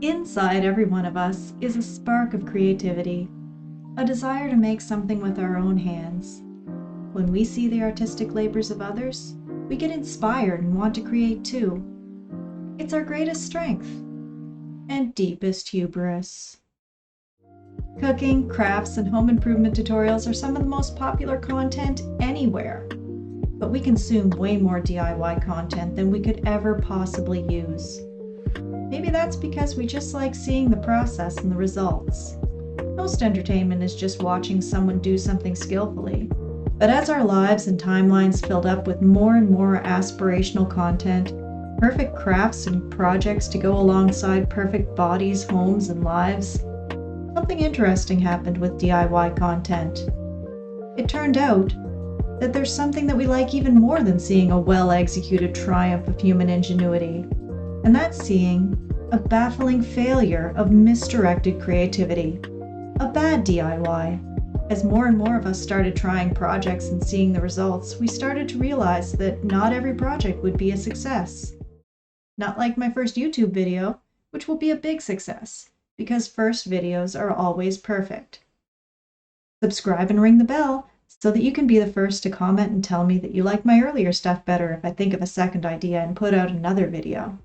Inside every one of us is a spark of creativity, a desire to make something with our own hands. When we see the artistic labors of others, we get inspired and want to create too. It's our greatest strength and deepest hubris. Cooking, crafts, and home improvement tutorials are some of the most popular content anywhere, but we consume way more DIY content than we could ever possibly use. Maybe that's because we just like seeing the process and the results. Most entertainment is just watching someone do something skillfully. But as our lives and timelines filled up with more and more aspirational content, perfect crafts and projects to go alongside perfect bodies, homes, and lives, something interesting happened with DIY content. It turned out that there's something that we like even more than seeing a well-executed triumph of human ingenuity, and that's seeing a baffling failure of misdirected creativity, a bad DIY. As more and more of us started trying projects and seeing the results, we started to realize that not every project would be a success. Not like my first YouTube video, which will be a big success, because first videos are always perfect. Subscribe and ring the bell so that you can be the first to comment and tell me that you like my earlier stuff better if I think of a second idea and put out another video.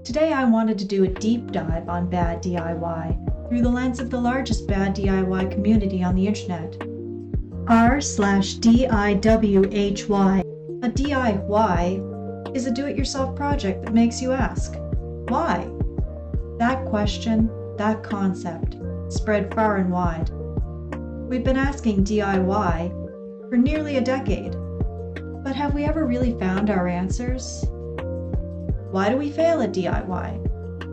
Today I wanted to do a deep dive on bad DIY through the lens of the largest bad DIY community on the internet. r/DIWHY. A DIY is a do-it-yourself project that makes you ask, why? That question, that concept, spread far and wide. We've been asking DIY for nearly a decade, but have we ever really found our answers? Why do we fail at DIY?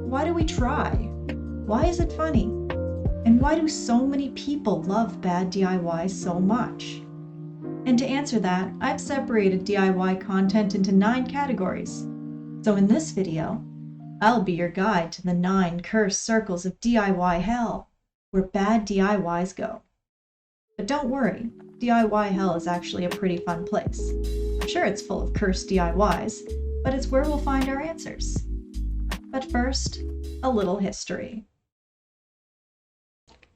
Why do we try? Why is it funny? And why do so many people love bad DIY so much? And to answer that, I've separated DIY content into 9 categories. So in this video, I'll be your guide to the 9 cursed circles of DIY hell, where bad DIYs go. But don't worry, DIY hell is actually a pretty fun place. I'm sure it's full of cursed DIYs, but it's where we'll find our answers. But first, a little history.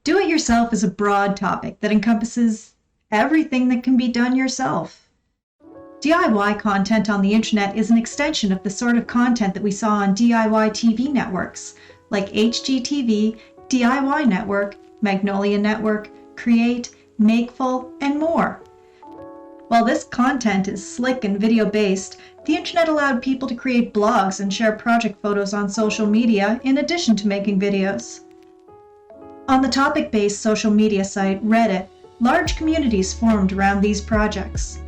Do-it-yourself is a broad topic that encompasses everything that can be done yourself. DIY content on the internet is an extension of the sort of content that we saw on DIY TV networks, like HGTV, DIY Network, Magnolia Network, Create, Makeful, and more. While this content is slick and video-based, the internet allowed people to create blogs and share project photos on social media in addition to making videos. On the topic-based social media site Reddit, large communities formed around these projects.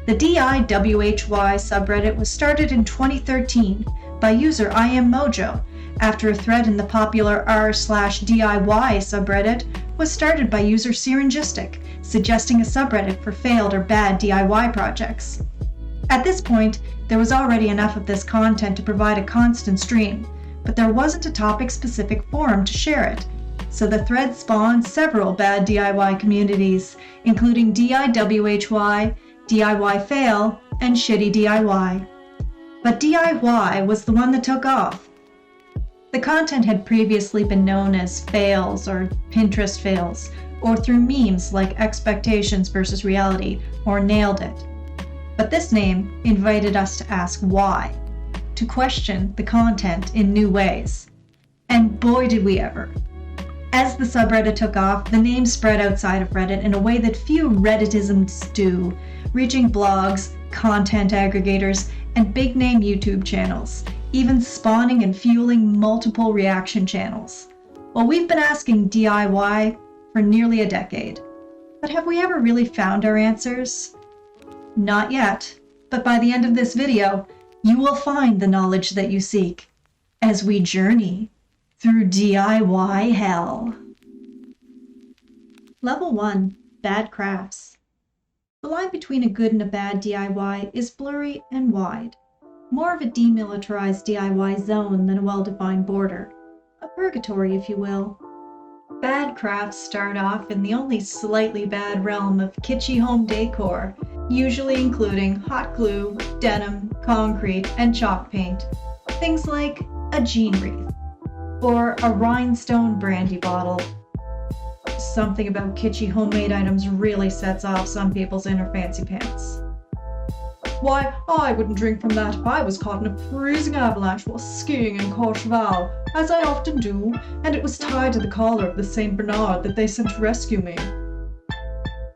The DIWHY subreddit was started in 2013 by user IamMojo after a thread in the popular r/DIY subreddit was started by user Syringistic, suggesting a subreddit for failed or bad DIY projects. At this point, there was already enough of this content to provide a constant stream, but there wasn't a topic-specific forum to share it, so the thread spawned several bad DIY communities, including DIWHY, DIY Fail, and Shitty DIY. But DIY was the one that took off. The content had previously been known as fails or Pinterest fails, or through memes like expectations versus reality or nailed it. But this name invited us to ask why, to question the content in new ways. And boy did we ever. As the subreddit took off, the name spread outside of Reddit in a way that few Redditisms do, reaching blogs, content aggregators, and big-name YouTube channels, even spawning and fueling multiple reaction channels. Well, we've been asking DIY for nearly a decade. But have we ever really found our answers? Not yet, but by the end of this video, you will find the knowledge that you seek as we journey through DIY hell. Level 1, Bad Crafts. The line between a good and a bad DIY is blurry and wide, more of a demilitarized DIY zone than a well-defined border, a purgatory if you will. Bad crafts start off in the only slightly bad realm of kitschy home decor, usually including hot glue, denim, concrete, and chalk paint. Things like a jean wreath. Or a rhinestone brandy bottle. Something about kitschy homemade items really sets off some people's inner fancy pants. Why, I wouldn't drink from that if I was caught in a freezing avalanche while skiing in Courchevel, as I often do, and it was tied to the collar of the St. Bernard that they sent to rescue me.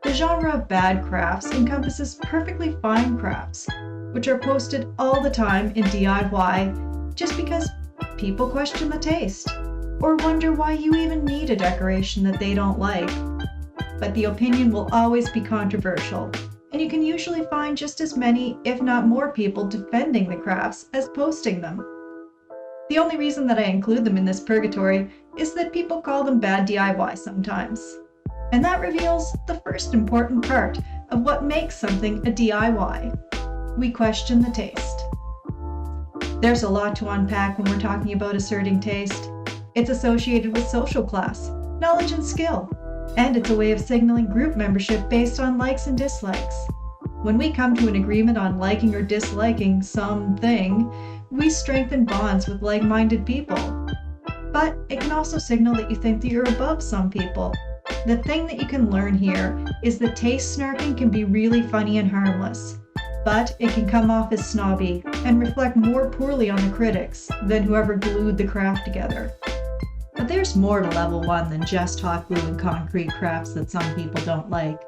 The genre of bad crafts encompasses perfectly fine crafts, which are posted all the time in DIY just because people question the taste, or wonder why you even need a decoration that they don't like. But the opinion will always be controversial, and you can usually find just as many, if not more people defending the crafts as posting them. The only reason that I include them in this purgatory is that people call them bad DIY sometimes. And that reveals the first important part of what makes something a DIY. We question the taste. There's a lot to unpack when we're talking about asserting taste. It's associated with social class, knowledge and skill, and it's a way of signaling group membership based on likes and dislikes. When we come to an agreement on liking or disliking something, we strengthen bonds with like-minded people. But it can also signal that you think that you're above some people. The thing that you can learn here is that taste snarking can be really funny and harmless, but it can come off as snobby and reflect more poorly on the critics than whoever glued the craft together. But there's more to level 1 than just hot glue and concrete crafts that some people don't like.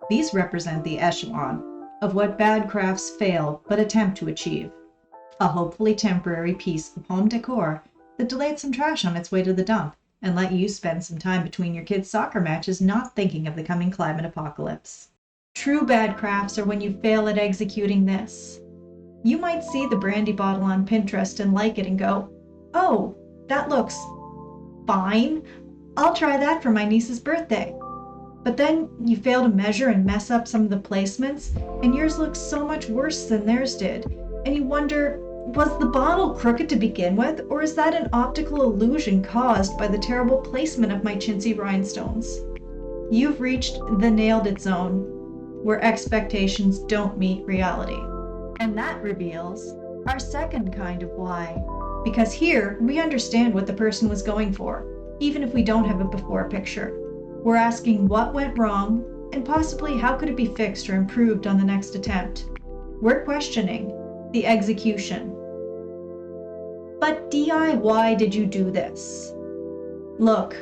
These represent the echelon of what bad crafts fail but attempt to achieve. A hopefully temporary piece of home decor that delayed some trash on its way to the dump and let you spend some time between your kids' soccer matches not thinking of the coming climate apocalypse. True bad crafts are when you fail at executing this. You might see the brandy bottle on Pinterest and like it and go, "Oh, that looks fine. I'll try that for my niece's birthday." But then you fail to measure and mess up some of the placements, and yours looks so much worse than theirs did. And you wonder, was the bottle crooked to begin with, or is that an optical illusion caused by the terrible placement of my chintzy rhinestones? You've reached the nailed it zone, where expectations don't meet reality. And that reveals our second kind of why. Because here, we understand what the person was going for, even if we don't have a before picture. We're asking what went wrong, and possibly how could it be fixed or improved on the next attempt. We're questioning the execution. But DI, why did you do this? Look,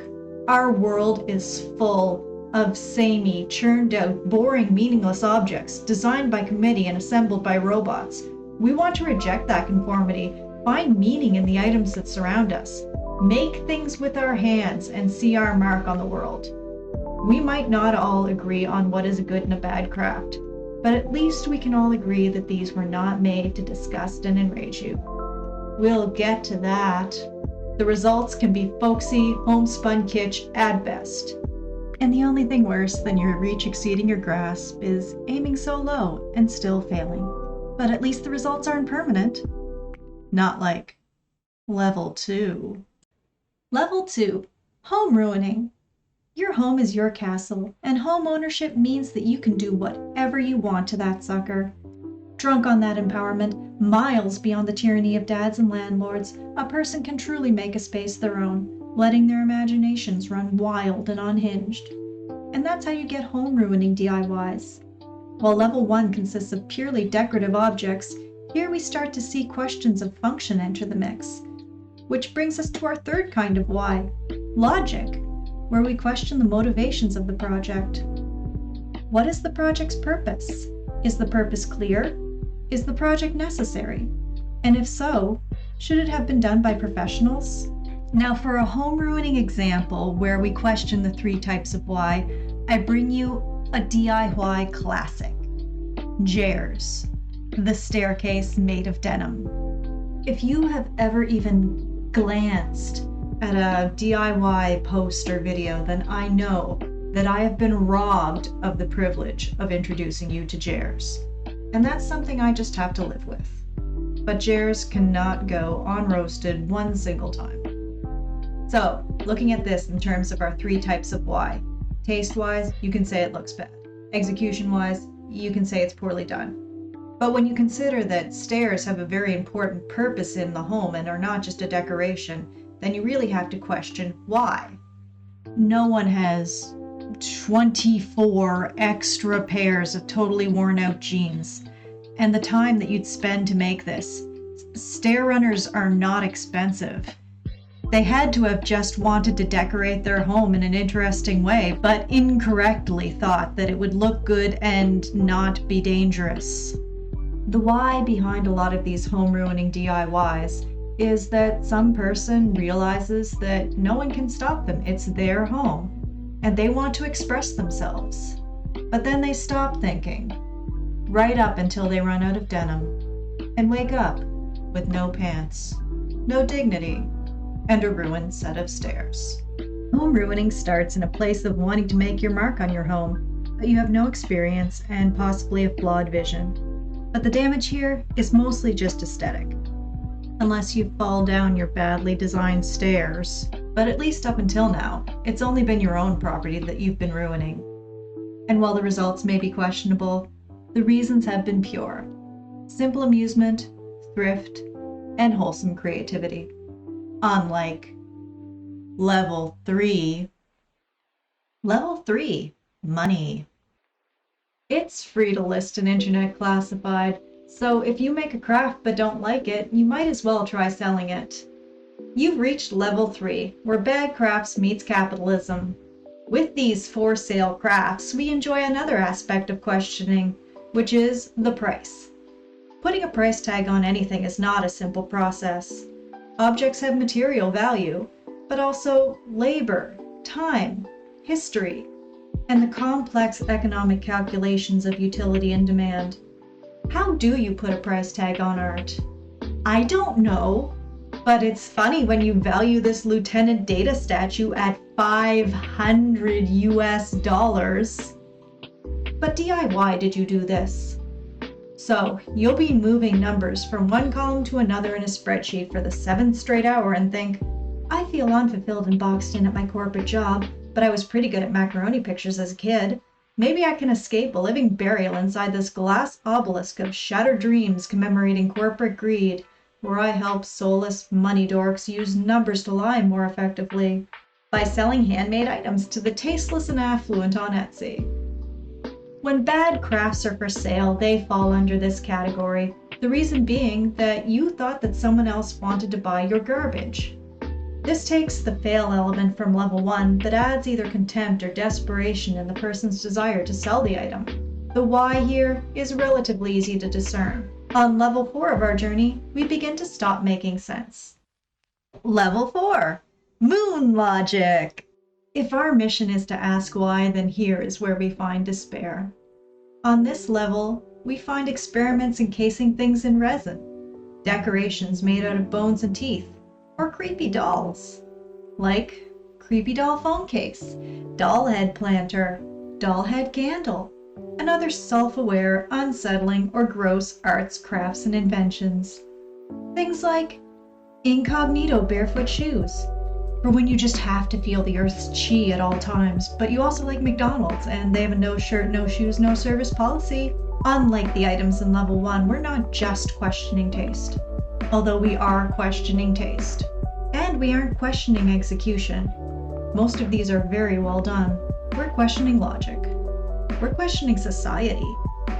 our world is full of samey, churned out, boring, meaningless objects designed by committee and assembled by robots. We want to reject that conformity, find meaning in the items that surround us, make things with our hands, and see our mark on the world. We might not all agree on what is a good and a bad craft, but at least we can all agree that these were not made to disgust and enrage you. We'll get to that. The results can be folksy, homespun kitsch at best. And the only thing worse than your reach exceeding your grasp is aiming so low and still failing. But at least the results aren't permanent. Not like level 2. Level 2, home ruining. Your home is your castle, and home ownership means that you can do whatever you want to that sucker. Drunk on that empowerment, miles beyond the tyranny of dads and landlords, a person can truly make a space their own, letting their imaginations run wild and unhinged. And that's how you get home ruining DIYs. While level 1 consists of purely decorative objects, here we start to see questions of function enter the mix. Which brings us to our third kind of why, logic, where we question the motivations of the project. What is the project's purpose? Is the purpose clear? Is the project necessary? And if so, should it have been done by professionals? Now for a home-ruining example where we question the 3 types of why, I bring you a DIY classic. Jairs, the staircase made of denim. If you have ever even glanced at a DIY post or video, then I know that I have been robbed of the privilege of introducing you to jairs. And that's something I just have to live with. But jairs cannot go unroasted one single time. So, looking at this in terms of our 3 types of why. Taste-wise, you can say it looks bad. Execution-wise, you can say it's poorly done. But when you consider that stairs have a very important purpose in the home and are not just a decoration, then you really have to question why. No one has 24 extra pairs of totally worn out jeans, and the time that you'd spend to make this. Stair runners are not expensive. They had to have just wanted to decorate their home in an interesting way, but incorrectly thought that it would look good and not be dangerous. The why behind a lot of these home-ruining DIYs is that some person realizes that no one can stop them. It's their home, and they want to express themselves. But then they stop thinking, right up until they run out of denim, and wake up with no pants, no dignity, and a ruined set of stairs. Home ruining starts in a place of wanting to make your mark on your home, but you have no experience and possibly a flawed vision. But the damage here is mostly just aesthetic, unless you fall down your badly designed stairs. But at least up until now, it's only been your own property that you've been ruining. And while the results may be questionable, the reasons have been pure. Simple amusement, thrift, and wholesome creativity. Unlike level 3. Level 3, money. It's free to list an internet classified, so if you make a craft but don't like it, you might as well try selling it. You've reached level 3, where bad crafts meets capitalism. With these for sale crafts, we enjoy another aspect of questioning, which is the price. Putting a price tag on anything is not a simple process. Objects have material value, but also labor, time, history, and the complex economic calculations of utility and demand. How do you put a price tag on art? I don't know, but it's funny when you value this Lieutenant Data statue at $500 US. But DIY did you do this? So you'll be moving numbers from one column to another in a spreadsheet for the 7th straight hour and think, I feel unfulfilled and boxed in at my corporate job, but I was pretty good at macaroni pictures as a kid. Maybe I can escape a living burial inside this glass obelisk of shattered dreams commemorating corporate greed, where I help soulless money dorks use numbers to lie more effectively by selling handmade items to the tasteless and affluent on Etsy. When bad crafts are for sale, they fall under this category, the reason being that you thought that someone else wanted to buy your garbage. This takes the fail element from level 1 that adds either contempt or desperation in the person's desire to sell the item. The why here is relatively easy to discern. On level 4 of our journey, we begin to stop making sense. Level 4, Moon Logic. If our mission is to ask why, then here is where we find despair. On this level, we find experiments encasing things in resin, decorations made out of bones and teeth, or creepy dolls, like creepy doll phone case, doll head planter, doll head candle, and other self-aware, unsettling, or gross arts, crafts, and inventions. Things like incognito barefoot shoes, for when you just have to feel the earth's chi at all times, but you also like McDonald's and they have a no shirt, no shoes, no service policy. Unlike the items in level 1, we're not just questioning taste, although we are questioning taste. And we aren't questioning execution. Most of these are very well done. We're questioning logic. We're questioning society,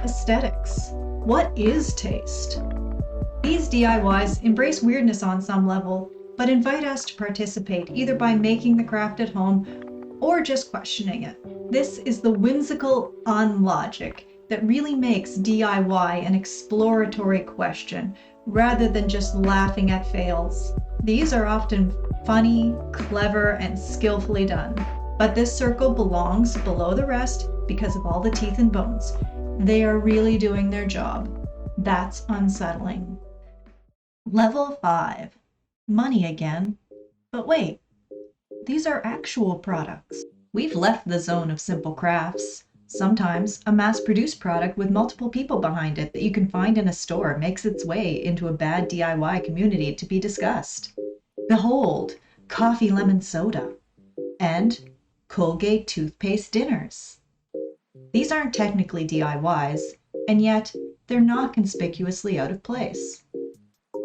aesthetics. What is taste? These DIYs embrace weirdness on some level, but invite us to participate either by making the craft at home or just questioning it. This is the whimsical unlogic that really makes DIY an exploratory question rather than just laughing at fails. These are often funny, clever, and skillfully done. But this circle belongs below the rest because of all the teeth and bones. They are really doing their job. That's unsettling. Level 5. Money again. But wait, these are actual products. We've left the zone of simple crafts. Sometimes a mass-produced product with multiple people behind it that you can find in a store makes its way into a bad DIY community to be discussed. Behold, coffee lemon soda and Colgate toothpaste dinners. These aren't technically DIYs, and yet they're not conspicuously out of place.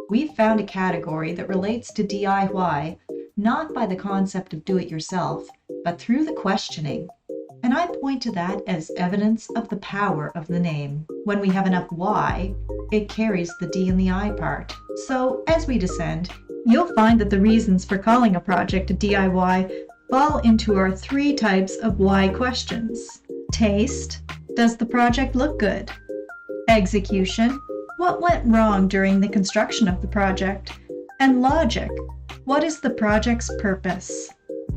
We've found a category that relates to DIY not by the concept of do-it-yourself, but through the questioning. And I point to that as evidence of the power of the name. When we have enough why, it carries the D and the I part. So as we descend, you'll find that the reasons for calling a project a DIY fall into our 3 types of why questions. Taste, does the project look good? Execution, what went wrong during the construction of the project? And logic, what is the project's purpose?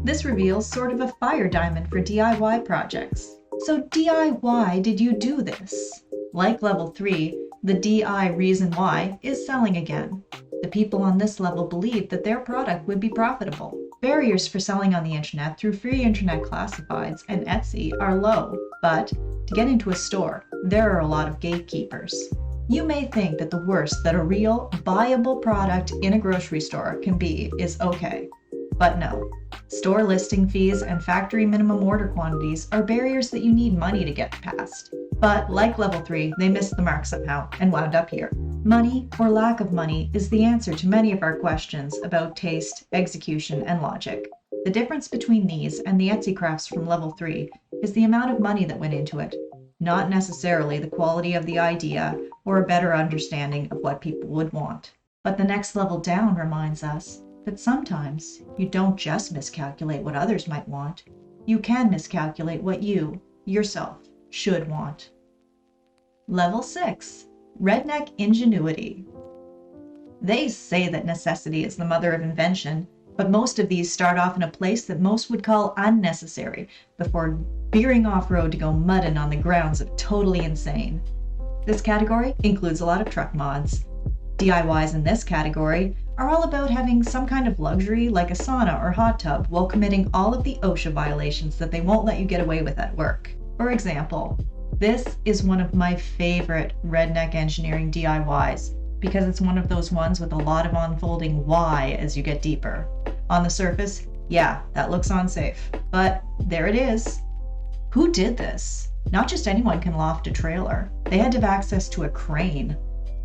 This reveals sort of a fire diamond for DIY projects. So DIY did you do this? Like level 3, the DI reason why is selling again. The people on this level believed that their product would be profitable. Barriers for selling on the internet through free internet classifieds and Etsy are low, but to get into a store, there are a lot of gatekeepers. You may think that the worst that a real, buyable product in a grocery store can be is okay. But no. Store listing fees and factory minimum order quantities are barriers that you need money to get past. But like level 3, they missed the mark somehow and wound up here. Money or lack of money is the answer to many of our questions about taste, execution, and logic. The difference between these and the Etsy crafts from level 3 is the amount of money that went into it, not necessarily the quality of the idea or a better understanding of what people would want. But the next level down reminds us that sometimes you don't just miscalculate what others might want. You can miscalculate what you, yourself, should want. Level 6, Redneck Ingenuity. They say that necessity is the mother of invention, but most of these start off in a place that most would call unnecessary before veering off-road to go mudding on the grounds of totally insane. This category includes a lot of truck mods. DIYs in this category are all about having some kind of luxury like a sauna or hot tub while committing all of the OSHA violations that they won't let you get away with at work. For example, this is one of my favorite redneck engineering DIYs because it's one of those ones with a lot of unfolding why as you get deeper. On the surface, yeah, that looks unsafe, but there it is. Who did this? Not just anyone can loft a trailer. They had to have access to a crane.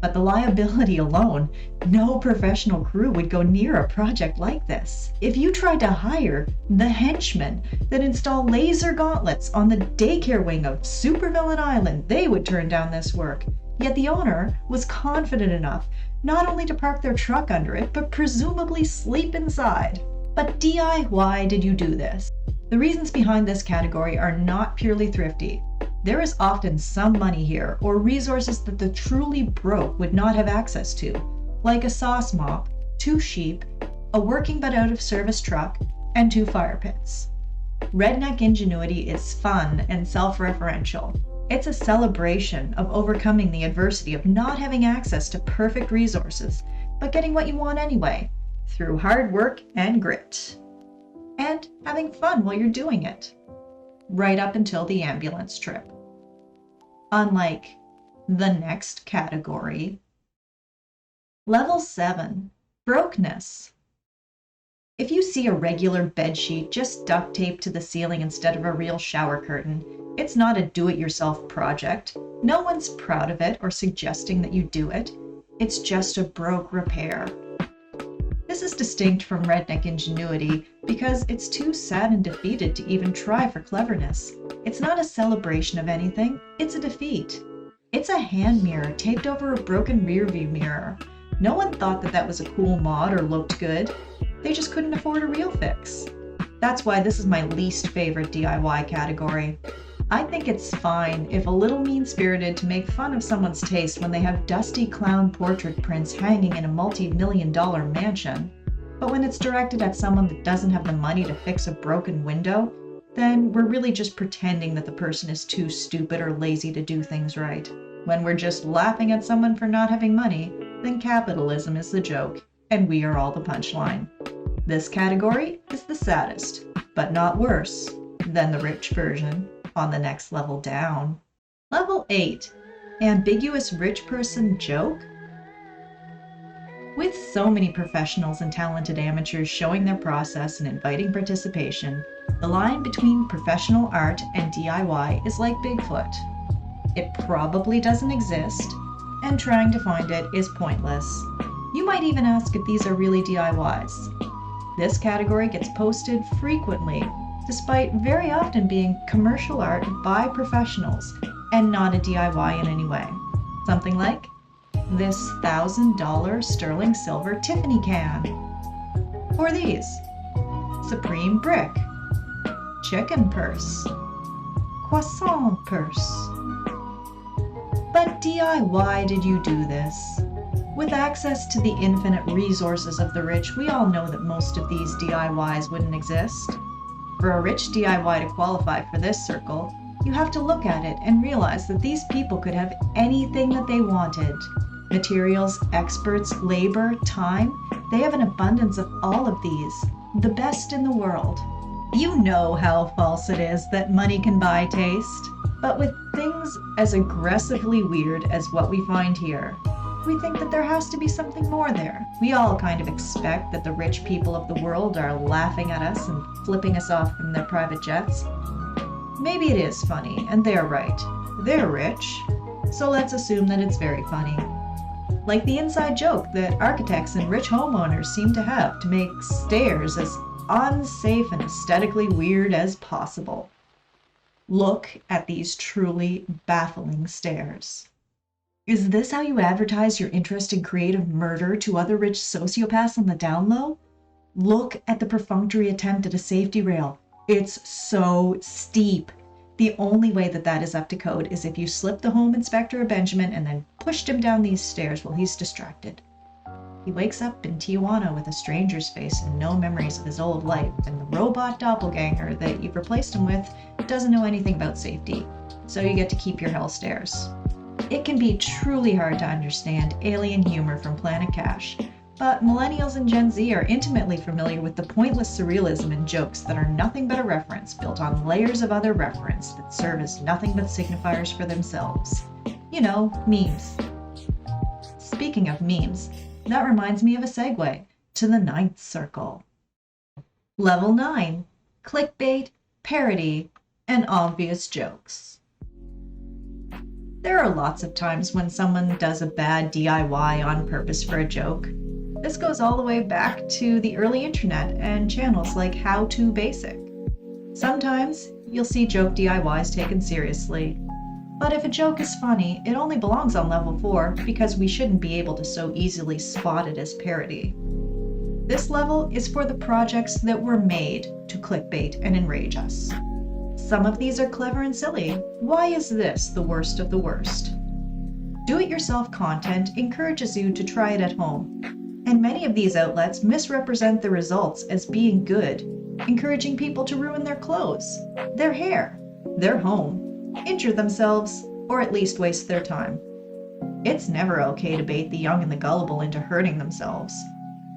But the liability alone, no professional crew would go near a project like this. If you tried to hire the henchmen that install laser gauntlets on the daycare wing of Supervillain Island, they would turn down this work. Yet the owner was confident enough not only to park their truck under it, but presumably sleep inside. But DIY did you do this? The reasons behind this category are not purely thrifty. There is often some money here or resources that the truly broke would not have access to, like a sauce mop, 2 sheep, a working but out of service truck, and 2 fire pits. Redneck Ingenuity is fun and self-referential. It's a celebration of overcoming the adversity of not having access to perfect resources, but getting what you want anyway, through hard work and grit. And having fun while you're doing it. Right up until the ambulance trip. Unlike the next category. Level 7, Brokeness. If you see a regular bed sheet just duct taped to the ceiling instead of a real shower curtain, it's not a do-it-yourself project. No one's proud of it or suggesting that you do it. It's just a broke repair. This is distinct from Redneck Ingenuity because it's too sad and defeated to even try for cleverness. It's not a celebration of anything, it's a defeat. It's a hand mirror taped over a broken rearview mirror. No one thought that that was a cool mod or looked good. They just couldn't afford a real fix. That's why this is my least favorite DIY category. I think it's fine if a little mean-spirited to make fun of someone's taste when they have dusty clown portrait prints hanging in a multi-million-dollar mansion. But when it's directed at someone that doesn't have the money to fix a broken window, then we're really just pretending that the person is too stupid or lazy to do things right. When we're just laughing at someone for not having money, then capitalism is the joke, and we are all the punchline. This category is the saddest, but not worse, than the rich version. On the next level down. Level 8, Ambiguous Rich Person Joke? With so many professionals and talented amateurs showing their process and inviting participation, the line between professional art and DIY is like Bigfoot. It probably doesn't exist, and trying to find it is pointless. You might even ask if these are really DIYs. This category gets posted frequently, despite very often being commercial art by professionals and not a DIY in any way. Something like this $1,000 sterling silver Tiffany can, or these Supreme brick, chicken purse, croissant purse. But DIY did you do this? With access to the infinite resources of the rich, we all know that most of these DIYs wouldn't exist. For a rich DIY to qualify for this circle, you have to look at it and realize that these people could have anything that they wanted. Materials, experts, labor, time, they have an abundance of all of these, the best in the world. You know how false it is that money can buy taste. But with things as aggressively weird as what we find here, we think that there has to be something more there. We all kind of expect that the rich people of the world are laughing at us and flipping us off in their private jets. Maybe it is funny, and they're right. They're rich, so let's assume that it's very funny. Like the inside joke that architects and rich homeowners seem to have to make stairs as unsafe and aesthetically weird as possible. Look at these truly baffling stairs. Is this how you advertise your interest in creative murder to other rich sociopaths on the down low? Look at the perfunctory attempt at a safety rail. It's so steep. The only way that that is up to code is if you slip the home inspector a Benjamin and then pushed him down these stairs while he's distracted. He wakes up in Tijuana with a stranger's face and no memories of his old life, and the robot doppelganger that you've replaced him with doesn't know anything about safety, so you get to keep your hell stairs. It can be truly hard to understand alien humor from Planet Cash, but millennials and Gen Z are intimately familiar with the pointless surrealism in jokes that are nothing but a reference built on layers of other reference that serve as nothing but signifiers for themselves. You know, memes. Speaking of memes, that reminds me of a segue to the 9th circle. Level 9, clickbait, parody, and obvious jokes. There are lots of times when someone does a bad DIY on purpose for a joke. This goes all the way back to the early internet and channels like How To Basic. Sometimes you'll see joke DIYs taken seriously, but if a joke is funny, it only belongs on level 4 because we shouldn't be able to so easily spot it as parody. This level is for the projects that were made to clickbait and enrage us. Some of these are clever and silly. Why is this the worst of the worst? Do-it-yourself content encourages you to try it at home, and many of these outlets misrepresent the results as being good, encouraging people to ruin their clothes, their hair, their home, injure themselves, or at least waste their time. It's never okay to bait the young and the gullible into hurting themselves.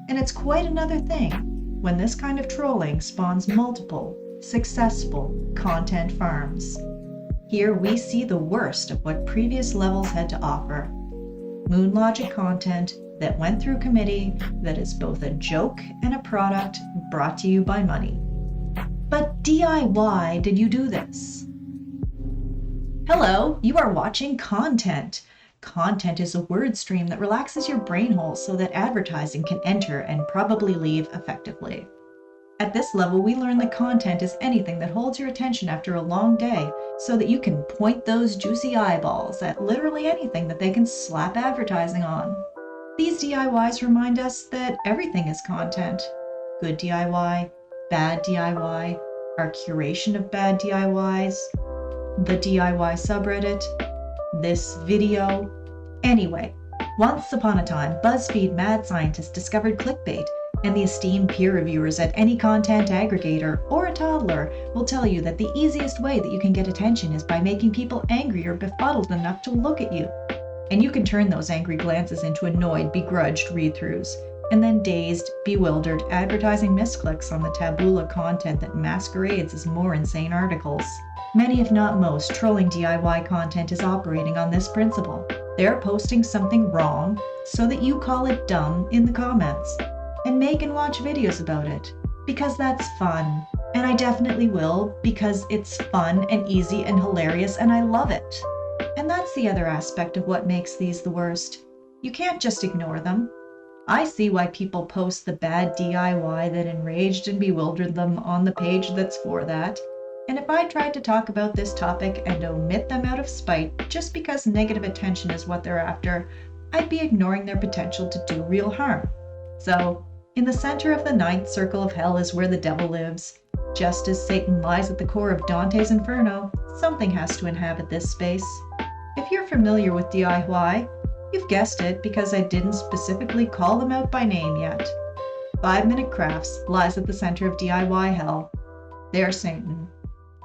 And it's quite another thing when this kind of trolling spawns multiple, successful content farms. Here we see the worst of what previous levels had to offer. Moon logic content that went through committee that is both a joke and a product brought to you by money. But DIY did you do this? Hello, you are watching content. Content is a word stream that relaxes your brain holes so that advertising can enter and probably leave effectively. At this level, we learn that content is anything that holds your attention after a long day so that you can point those juicy eyeballs at literally anything that they can slap advertising on. These DIYs remind us that everything is content. Good DIY, bad DIY, our curation of bad DIYs, the DIY subreddit, this video. Anyway, once upon a time, BuzzFeed mad scientists discovered clickbait, and the esteemed peer reviewers at any content aggregator or a toddler will tell you that the easiest way that you can get attention is by making people angry or befuddled enough to look at you. And you can turn those angry glances into annoyed, begrudged read-throughs, and then dazed, bewildered, advertising misclicks on the taboola content that masquerades as more insane articles. Many, if not most, trolling DIY content is operating on this principle. They're posting something wrong so that you call it dumb in the comments, and make and watch videos about it, because that's fun. And I definitely will, because it's fun and easy and hilarious, and I love it. And that's the other aspect of what makes these the worst. You can't just ignore them. I see why people post the bad DIY that enraged and bewildered them on the page that's for that. And if I tried to talk about this topic and omit them out of spite just because negative attention is what they're after, I'd be ignoring their potential to do real harm. So, in the center of the ninth circle of hell is where the devil lives. Just as Satan lies at the core of Dante's Inferno, something has to inhabit this space. If you're familiar with DIY, you've guessed it because I didn't specifically call them out by name yet. 5 Minute Crafts lies at the center of DIY hell. They're Satan.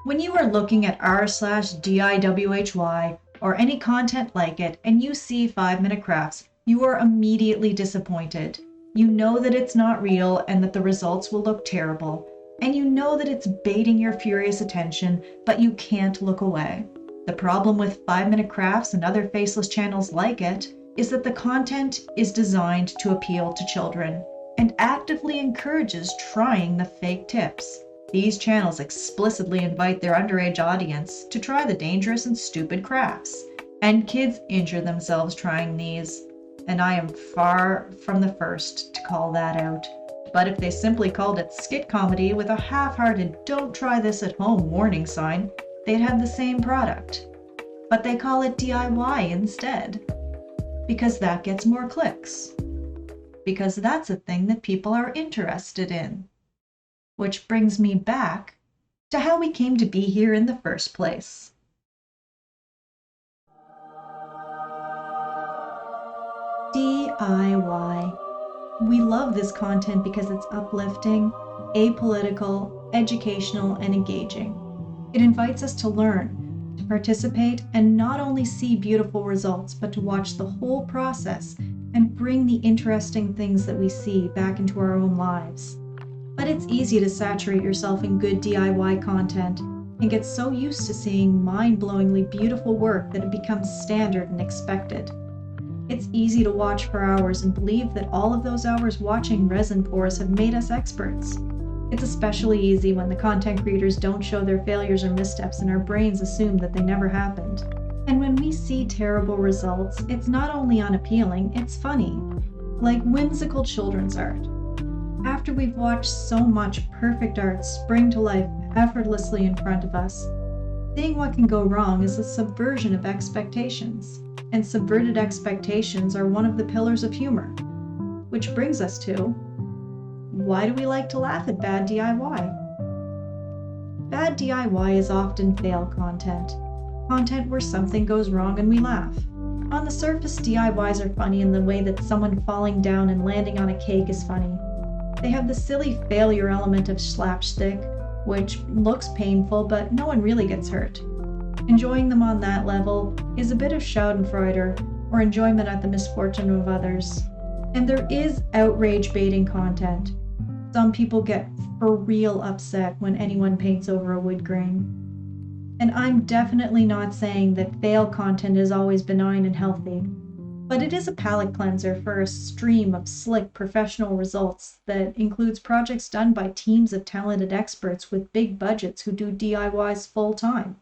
When you are looking at r/DIWHY or any content like it and you see 5 Minute Crafts, you are immediately disappointed. You know that it's not real and that the results will look terrible. And you know that it's baiting your furious attention, but you can't look away. The problem with 5 Minute Crafts and other faceless channels like it is that the content is designed to appeal to children and actively encourages trying the fake tips. These channels explicitly invite their underage audience to try the dangerous and stupid crafts, and kids injure themselves trying these. And I am far from the first to call that out. But if they simply called it skit comedy with a half-hearted "don't try this at home" warning sign, they'd have the same product. But they call it DIY instead. Because that gets more clicks. Because that's a thing that people are interested in. Which brings me back to how we came to be here in the first place. DIY. We love this content because it's uplifting, apolitical, educational, and engaging. It invites us to learn, to participate, and not only see beautiful results, but to watch the whole process and bring the interesting things that we see back into our own lives. But it's easy to saturate yourself in good DIY content and get so used to seeing mind-blowingly beautiful work that it becomes standard and expected. It's easy to watch for hours and believe that all of those hours watching resin pours have made us experts. It's especially easy when the content creators don't show their failures or missteps and our brains assume that they never happened. And when we see terrible results, it's not only unappealing, it's funny. Like whimsical children's art. After we've watched so much perfect art spring to life effortlessly in front of us, seeing what can go wrong is a subversion of expectations. And subverted expectations are one of the pillars of humor. Which brings us to, why do we like to laugh at bad DIY? Bad DIY is often fail content. Content where something goes wrong and we laugh. On the surface, DIYs are funny in the way that someone falling down and landing on a cake is funny. They have the silly failure element of slapstick, which looks painful, but no one really gets hurt. Enjoying them on that level is a bit of schadenfreude, or enjoyment at the misfortune of others. And there is outrage baiting content. Some people get for real upset when anyone paints over a wood grain. And I'm definitely not saying that fail content is always benign and healthy, but it is a palate cleanser for a stream of slick professional results that includes projects done by teams of talented experts with big budgets who do DIYs full time.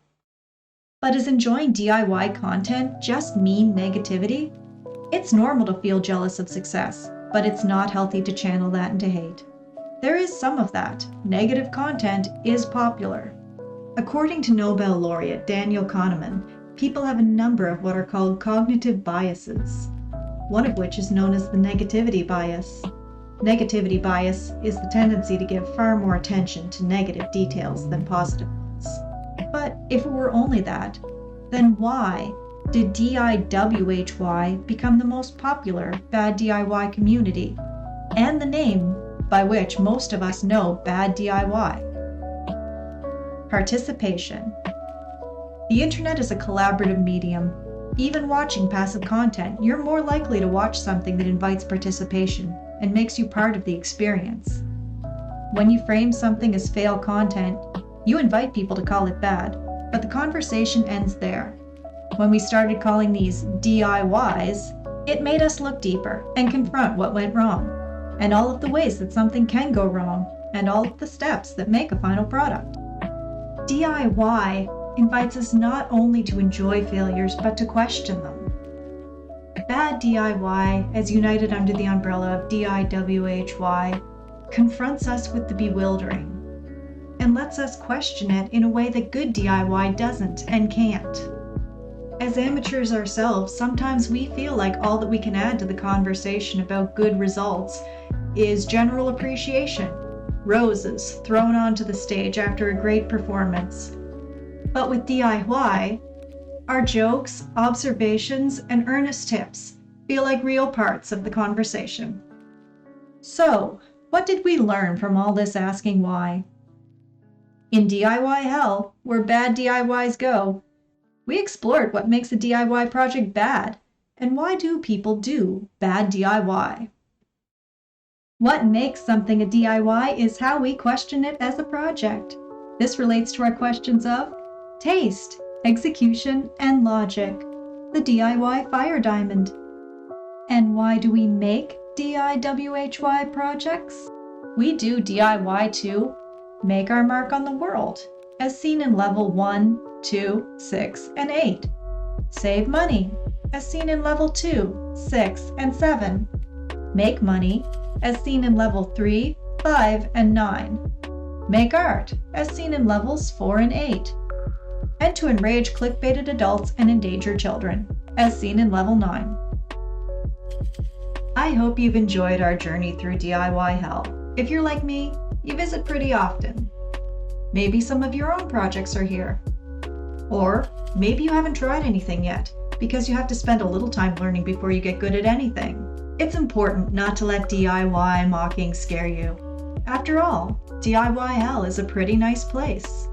But is enjoying DIY content just mean negativity? It's normal to feel jealous of success, but it's not healthy to channel that into hate. There is some of that. Negative content is popular. According to Nobel laureate Daniel Kahneman, people have a number of what are called cognitive biases, one of which is known as the negativity bias. Negativity bias is the tendency to give far more attention to negative details than positive ones. But if it were only that, then why did DIWHY become the most popular bad DIY community, and the name by which most of us know bad DIY? Participation. The internet is a collaborative medium. Even watching passive content, you're more likely to watch something that invites participation and makes you part of the experience. When you frame something as fail content, you invite people to call it bad, but the conversation ends there. When we started calling these DIYs, it made us look deeper and confront what went wrong, and all of the ways that something can go wrong, and all of the steps that make a final product. DIY invites us not only to enjoy failures, but to question them. Bad DIY, as united under the umbrella of DIWHY, confronts us with the bewildering and lets us question it in a way that good DIY doesn't and can't. As amateurs ourselves, sometimes we feel like all that we can add to the conversation about good results is general appreciation, roses thrown onto the stage after a great performance. But with DIY, our jokes, observations, and earnest tips feel like real parts of the conversation. So, what did we learn from all this asking why? In DIY Hell, where bad DIYs go, we explored what makes a DIY project bad and why do people do bad DIY. What makes something a DIY is how we question it as a project. This relates to our questions of taste, execution, and logic, the DIY fire diamond. And why do we make DIWHY projects? We do DIY to make our mark on the world, as seen in level 1, 2, 6, and 8. Save money, as seen in level 2, 6, and 7. Make money, as seen in level 3, 5, and 9. Make art, as seen in levels 4 and 8. And to enrage clickbaited adults and endanger children, as seen in level 9. I hope you've enjoyed our journey through DIY Hell. If you're like me, you visit pretty often. Maybe some of your own projects are here. Or maybe you haven't tried anything yet, because you have to spend a little time learning before you get good at anything. It's important not to let DIY mocking scare you. After all, DIY Hell is a pretty nice place.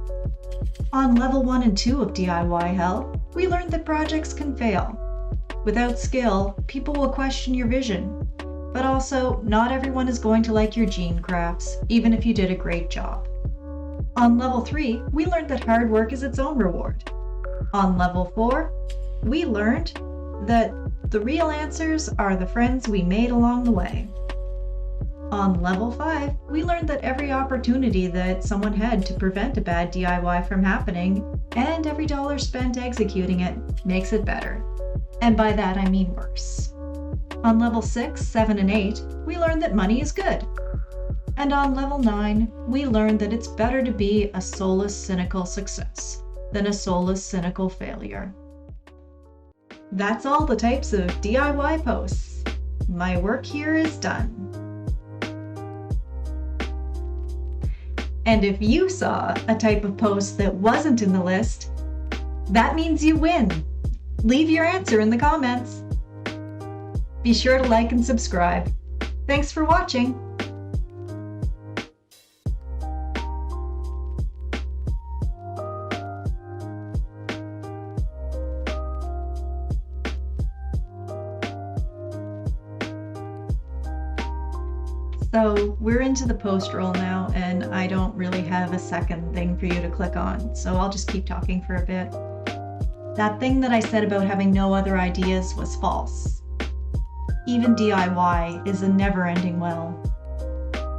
On level 1 and 2 of DIY Hell, we learned that projects can fail. Without skill, people will question your vision. But also, not everyone is going to like your gene crafts, even if you did a great job. On level 3, we learned that hard work is its own reward. On level 4, we learned that the real answers are the friends we made along the way. On level 5, we learned that every opportunity that someone had to prevent a bad DIY from happening, and every dollar spent executing it, makes it better. And by that I mean worse. On level 6, 7, and 8, we learned that money is good. And on level 9, we learned that it's better to be a soulless, cynical success than a soulless, cynical failure. That's all the types of DIY posts. My work here is done. And if you saw a type of post that wasn't in the list, that means you win. Leave your answer in the comments. Be sure to like and subscribe. Thanks for watching. So we're into the post roll now, and I don't really have a second thing for you to click on, so I'll just keep talking for a bit. That thing that I said about having no other ideas was false. Even DIY is a never-ending well.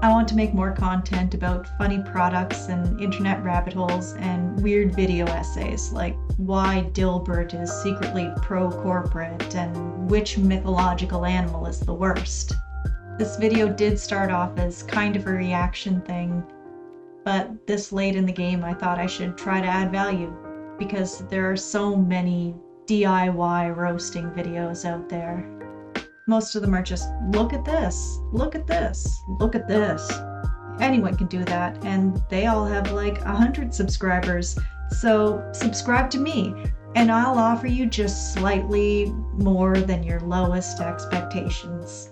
I want to make more content about funny products and internet rabbit holes and weird video essays like why Dilbert is secretly pro-corporate and which mythological animal is the worst. This video did start off as kind of a reaction thing, but this late in the game I thought I should try to add value because there are so many DIY roasting videos out there. Most of them are just, look at this, look at this, look at this. Anyone can do that, and they all have like 100 subscribers. So subscribe to me, and I'll offer you just slightly more than your lowest expectations.